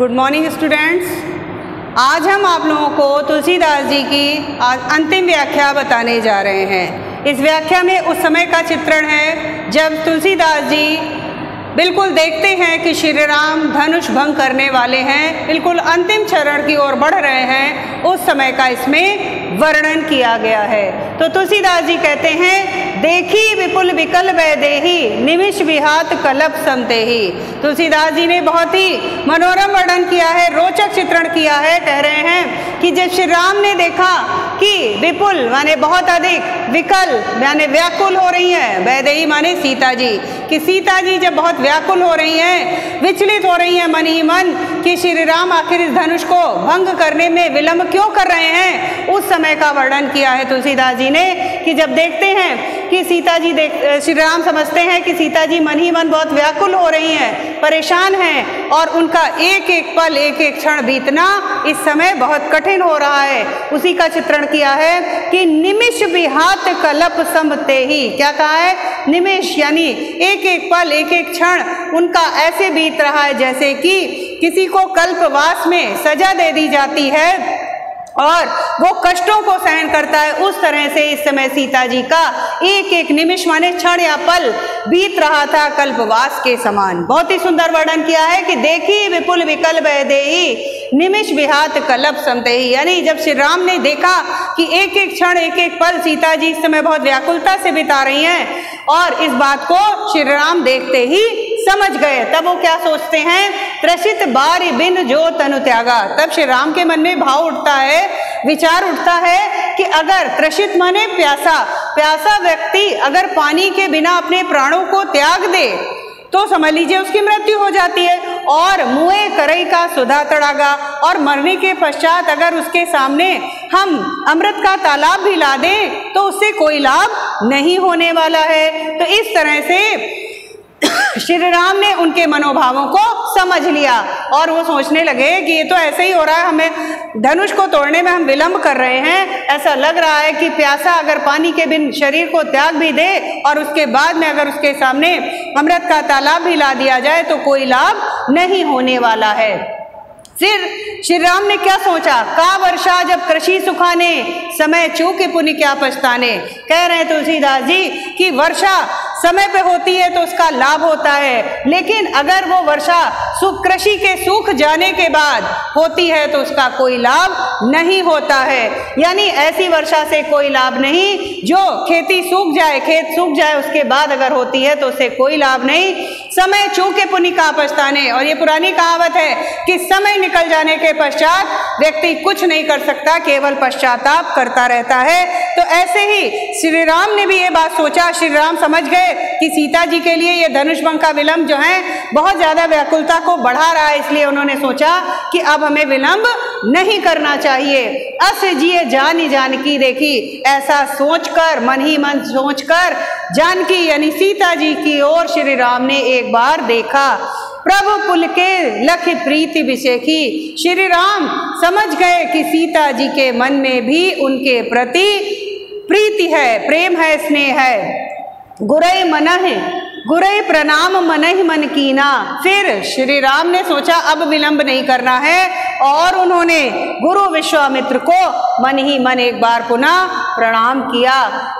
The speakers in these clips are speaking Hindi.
Good morning students. आज हम आप लोगों को तुलसीदास जी की अंतिम व्याख्या बताने जा रहे हैं। इस व्याख्या में उस समय का चित्रण है जब तुलसीदास जी बिल्कुल देखते हैं कि श्री राम धनुष भंग करने वाले हैं, बिल्कुल अंतिम चरण की ओर बढ़ रहे हैं। उस समय का इसमें वर्णन किया गया है। तो तुलसीदास जी कहते हैं, देखी विपुल विकल वैदेही निमिष विहात कलप समतेही। तुलसीदास जी ने बहुत ही मनोरम वर्णन किया है, रोचक चित्रण किया है। कह रहे हैं कि जब श्री राम ने देखा कि विपुल माने बहुत अधिक, विकल माने व्याकुल हो रही हैं, वैदेही माने सीता जी, कि सीता जी जब बहुत व्याकुल हो रही हैं, विचलित हो रही हैं मन ही मन कि श्री राम आखिर इस धनुष को भंग करने में विलंब क्यों कर रहे हैं, उस समय का वर्णन किया है तुलसीदास जी ने। कि जब देखते हैं कि सीता जी श्री राम समझते हैं कि सीता जी मन ही मन बहुत व्याकुल हो रही हैं, परेशान हैं, और उनका एक एक पल एक एक क्षण बीतना इस समय बहुत कठिन हो रहा है। उसी का चित्रण किया है कि निमिष विहात कलप समतेही। क्या कहा है? निमिष यानी एक एक पल एक एक क्षण उनका ऐसे बीत रहा है जैसे कि किसी को कल्पवास में सजा दे दी जाती है और वो कष्टों को सहन करता है। उस तरह से इस समय सीता जी का एक एक निमिष माने क्षण या पल बीत रहा था कल्पवास के समान। बहुत ही सुंदर वर्णन किया है कि देखी विपुल विकल वैदेही निमिष विहात कलप समतेही। यानी जब श्री राम ने देखा कि एक एक क्षण एक एक पल सीता जी इस समय बहुत व्याकुलता से बिता रही हैं, और इस बात को श्री राम देखते ही समझ गए, तब वो क्या सोचते हैं? त्रसित बारी बिन जो तनु त्यागा। तब श्री राम के मन में भाव उठता है, विचार उठता है कि अगर त्रसित माने प्यासा व्यक्ति अगर पानी के बिना अपने प्राणों को त्याग दे तो समझ लीजिए उसकी मृत्यु हो जाती है। और मुए करई का सुधा तड़ागा, और मरने के पश्चात अगर उसके सामने हम अमृत का तालाब भी ला दें तो उससे कोई लाभ नहीं होने वाला है। तो इस तरह से श्री राम ने उनके मनोभावों को समझ लिया और वो सोचने लगे कि ये तो ऐसे ही हो रहा है, हमें धनुष को तोड़ने में हम विलंब कर रहे हैं। ऐसा लग रहा है कि प्यासा अगर पानी के बिन शरीर को त्याग भी दे और उसके बाद में अगर उसके सामने अमृत का तालाब भी ला दिया जाए तो कोई लाभ नहीं होने वाला है। फिर श्री राम ने क्या सोचा? का वर्षा जब कृषि सुखाने समय चूके पुण्य क्या पछताने। कह रहे हैं तुलसीदास जी कि वर्षा समय पे होती है तो उसका लाभ होता है, लेकिन अगर वो वर्षा कृषि के सूख जाने के बाद होती है तो उसका कोई लाभ नहीं होता है। यानी ऐसी वर्षा से कोई लाभ नहीं जो खेती सूख जाए, खेत सूख जाए, उसके बाद अगर होती है तो उससे कोई लाभ नहीं। समय चूके पुण्य का पछताने, और ये पुरानी कहावत है कि समय निकल जाने के पश्चात व्यक्ति कुछ नहीं कर सकता, केवल पश्चाताप करता रहता है। तो ऐसे ही श्री राम ने भी ये बात सोचा। श्री राम समझ गए कि सीता जी के लिए ये धनुष भंग का विलंब जो है बहुत ज्यादा व्याकुलता को बढ़ा रहा है, इसलिए उन्होंने सोचा कि अब हमें विलंब नहीं करना चाहिए। अस जिए जानकी देखी, ऐसा सोचकर मन ही मन सोचकर जानकी यानी सीता जी की ओर श्री राम ने एक बार देखा। प्रभु पुल के लख प्रीति विशेखी। श्री राम समझ गए कि सीता जी के मन में भी उनके प्रति प्रीति है, प्रेम है, स्नेह है। गुरई मनह गुरई प्रणाम मनहि मन कीना। फिर श्री राम ने सोचा अब विलंब नहीं करना है, और उन्होंने गुरु विश्वामित्र को मन ही मन एक बार पुनः प्रणाम किया।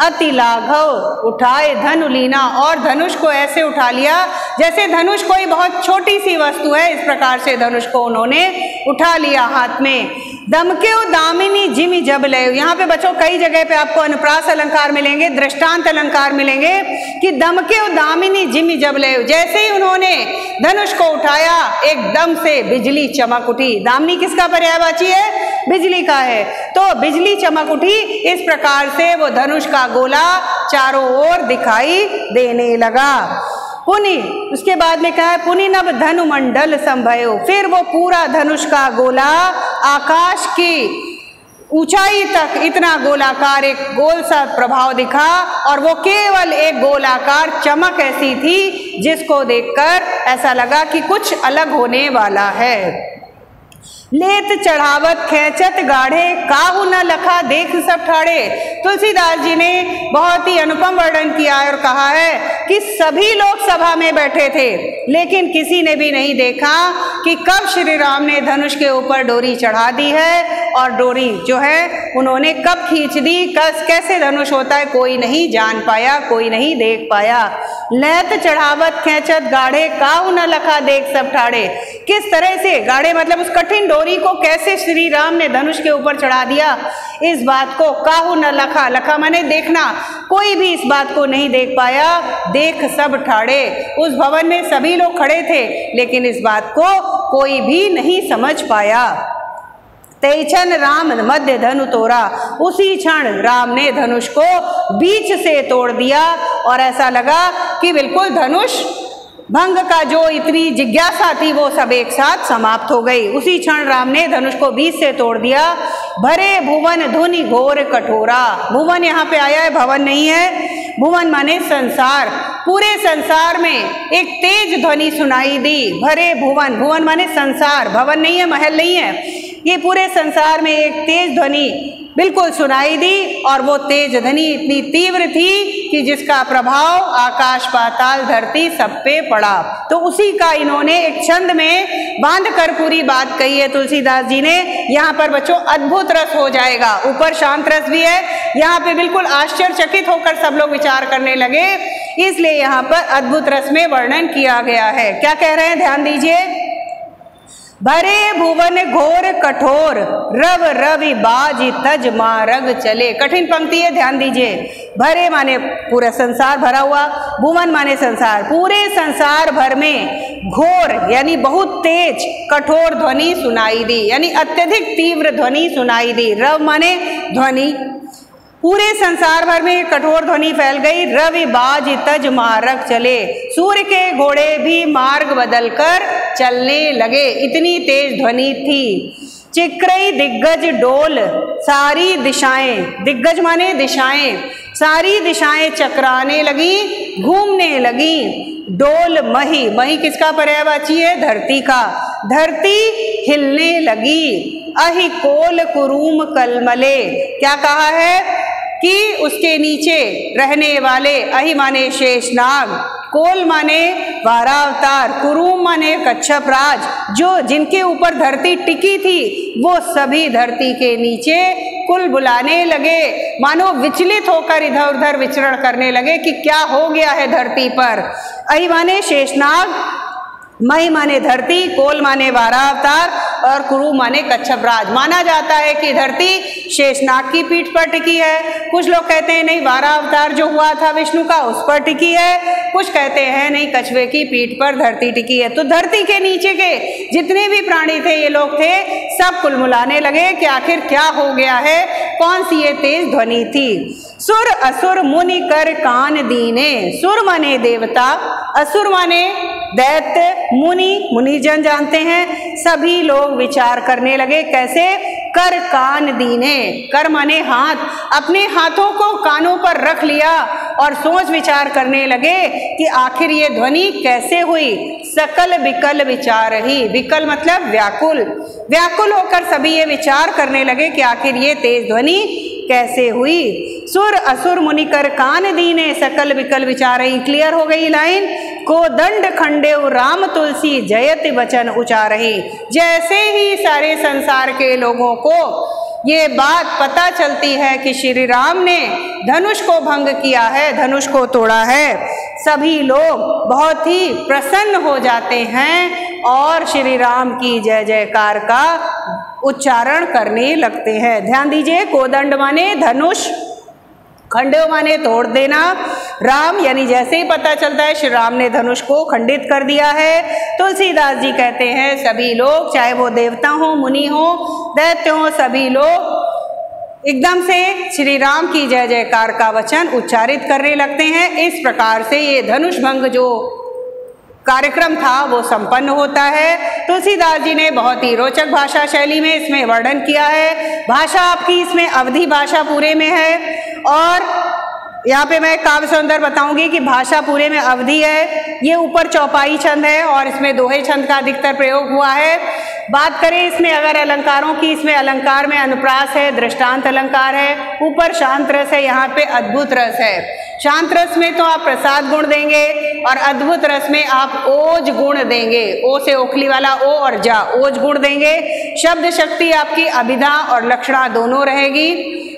अति लाघव उठाए धनु लीना, और धनुष को ऐसे उठा लिया जैसे धनुष कोई बहुत छोटी सी वस्तु है, इस प्रकार से धनुष को उन्होंने उठा लिया हाथ में। दमकेउ दामिनी जिमि जब लयो। यहाँ पे बच्चों कई जगह पे आपको अनुप्रास अलंकार मिलेंगे, दृष्टांत अलंकार मिलेंगे कि दमकेउ दामिनी जिमि जब लयो। जैसे ही उन्होंने धनुष को उठाया एकदम से बिजली चमक उठी। दामिनी किसका पर्यायवाची है? बिजली का है। तो बिजली चमक उठी। इस प्रकार से वो धनुष का गोला चारों ओर दिखाई देने लगा। पुनि उसके बाद में कहा है पुनि नभ धनु मंडल संभयो। फिर वो पूरा धनुष का गोला आकाश की ऊंचाई तक इतना गोलाकार एक गोल सा प्रभाव दिखा, और वो केवल एक गोलाकार चमक ऐसी थी जिसको देखकर ऐसा लगा कि कुछ अलग होने वाला है। लेत चढ़ावत खेचत गाढ़े काहू न लखा देख सब ठाड़े। तुलसीदास जी ने बहुत ही अनुपम वर्णन किया है और कहा है कि सभी लोग सभा में बैठे थे लेकिन किसी ने भी नहीं देखा कि कब श्री राम ने धनुष के ऊपर डोरी चढ़ा दी है और डोरी जो है उन्होंने कब खींच दी, कैसे धनुष होता है कोई नहीं जान पाया, कोई नहीं देख पाया। लैत चढ़ावत खेचत गाढ़े काहू न लखा देख सब ठाड़े। किस तरह से गाढ़े मतलब उस कठिन डोरी को कैसे श्री राम ने धनुष के ऊपर चढ़ा दिया, इस बात को काहू न लखा, लखा माने देखना, कोई भी इस बात को नहीं देख पाया। देख सब ठाड़े, उस भवन में सभी लोग खड़े थे लेकिन इस बात को कोई भी नहीं समझ पाया। तेईछन राम मध्य धनु तोड़ा, उसी क्षण राम ने धनुष को बीच से तोड़ दिया और ऐसा लगा कि बिल्कुल धनुष भंग का जो इतनी जिज्ञासा थी वो सब एक साथ समाप्त हो गई। उसी क्षण राम ने धनुष को बीच से तोड़ दिया। भरे भुवन धुनि घोर कठोरा, भुवन यहाँ पे आया है, भवन नहीं है। भुवन माने संसार, पूरे संसार में एक तेज ध्वनि सुनाई दी। भरे भुवन, भुवन माने संसार, भवन नहीं है, महल नहीं है। ये पूरे संसार में एक तेज ध्वनि बिल्कुल सुनाई दी और वो तेज ध्वनि इतनी तीव्र थी कि जिसका प्रभाव आकाश पाताल धरती सब पे पड़ा। तो उसी का इन्होंने एक छंद में बांध कर पूरी बात कही है तुलसीदास जी ने। यहाँ पर बच्चों अद्भुत रस हो जाएगा, ऊपर शांत रस भी है, यहाँ पे बिल्कुल आश्चर्यचकित होकर सब लोग विचार करने लगे, इसलिए यहाँ पर अद्भुत रस में वर्णन किया गया है। क्या कह रहे हैं, ध्यान दीजिए। भरे भुवन घोर कठोर, रव रवि बाज तज मारग चले। कठिन पंक्ति है, ध्यान दीजिए। भरे माने पूरा संसार भरा हुआ, भुवन माने संसार, पूरे संसार भर में घोर यानी बहुत तेज कठोर ध्वनि सुनाई दी, यानी अत्यधिक तीव्र ध्वनि सुनाई दी। रव माने ध्वनि, पूरे संसार भर में कठोर ध्वनि फैल गई। रवि बाज तज मार्ग चले, सूर्य के घोड़े भी मार्ग बदलकर चलने लगे, इतनी तेज ध्वनि थी। चिक्रई दिग्गज डोल सारी दिशाएं, दिग्गज माने दिशाएं, सारी दिशाएं चकराने लगी, घूमने लगी। डोल मही, मही किसका पर्यायवाची है, धरती का, धरती हिलने लगी। अहि कोल कुरूम कलमले, क्या कहा है कि उसके नीचे रहने वाले, अहि माने शेषनाग, कोल माने वारावतार, कुरूम माने कच्छप राज, जो जिनके ऊपर धरती टिकी थी वो सभी धरती के नीचे कुल बुलाने लगे, मानो विचलित होकर इधर उधर विचरण करने लगे कि क्या हो गया है धरती पर। अहि माने शेषनाग, मही माने धरती, कोल माने वारावतार और कुरु माने कच्छप राज। माना जाता है कि धरती शेषनाग की पीठ पर टिकी है, कुछ लोग कहते हैं नहीं वारावतार जो हुआ था विष्णु का उस पर टिकी है, कुछ कहते हैं नहीं कछुए की पीठ पर धरती टिकी है। तो धरती के नीचे के जितने भी प्राणी थे, ये लोग थे, सब कुलमुलाने लगे कि आखिर क्या हो गया है, कौन सी ये तेज ध्वनि थी। सुर असुर मुनि कर कान दीने, सुर माने देवता, असुर माने दैत्य, मुनि मुनिजन जानते हैं, सभी लोग विचार करने लगे कैसे, कर कान दीने, कर माने हाथ, अपने हाथों को कानों पर रख लिया और सोच विचार करने लगे कि आखिर ये ध्वनि कैसे हुई। सकल विकल विचार ही, विकल मतलब व्याकुल, व्याकुल होकर सभी ये विचार करने लगे कि आखिर ये तेज ध्वनि कैसे हुई। सुर असुर मुनि कर कान दीने, सकल विकल विचार ही, क्लियर हो गई लाइन। को दंड खंडेव राम तुलसी जयति वचन उचारही। जैसे ही सारे संसार के लोगों को ये बात पता चलती है कि श्री राम ने धनुष को भंग किया है, धनुष को तोड़ा है, सभी लोग बहुत ही प्रसन्न हो जाते हैं और श्री राम की जय जयकार का उच्चारण करने लगते हैं। ध्यान दीजिए, कोदंड माने धनुष, खंडेव माने तोड़ देना। राम यानी जैसे ही पता चलता है श्री राम ने धनुष को खंडित कर दिया है, तुलसीदास जी कहते हैं सभी लोग, चाहे वो देवता हो, मुनि हो, दैत्य हो, सभी लोग एकदम से श्री राम की जय जयकार का वचन उच्चारित करने लगते हैं। इस प्रकार से ये धनुष भंग जो कार्यक्रम था वो संपन्न होता है। तुलसीदास जी ने बहुत ही रोचक भाषा शैली में इसमें वर्णन किया है। भाषा आपकी इसमें अवधी भाषा पूरे में है और यहाँ पे मैं काव्य सौंदर्य बताऊंगी कि भाषा पूरे में अवधि है। ये ऊपर चौपाई छंद है और इसमें दोहे छंद का अधिकतर प्रयोग हुआ है। बात करें इसमें अगर अलंकारों की, इसमें अलंकार में अनुप्रास है, दृष्टांत अलंकार है, ऊपर शांत रस है, यहाँ पे अद्भुत रस है। शांत रस में तो आप प्रसाद गुण देंगे और अद्भुत रस में आप ओज गुण देंगे। ओ से ओखली वाला ओ और जा, ओज गुण देंगे। शब्द शक्ति आपकी अभिधा और लक्षणा दोनों रहेगी,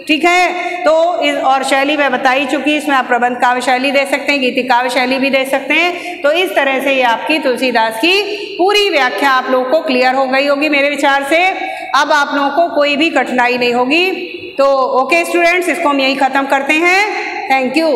ठीक है। तो इस और शैली मैं बता ही चुकी, इसमें आप प्रबंध काव्य शैली दे सकते हैं, गीति काव्य शैली भी दे सकते हैं। तो इस तरह से ये आपकी तुलसीदास की पूरी व्याख्या आप लोगों को क्लियर हो गई होगी मेरे विचार से। अब आप लोगों को कोई भी कठिनाई नहीं होगी। तो ओके स्टूडेंट्स, इसको हम यहीं ख़त्म करते हैं। Thank you.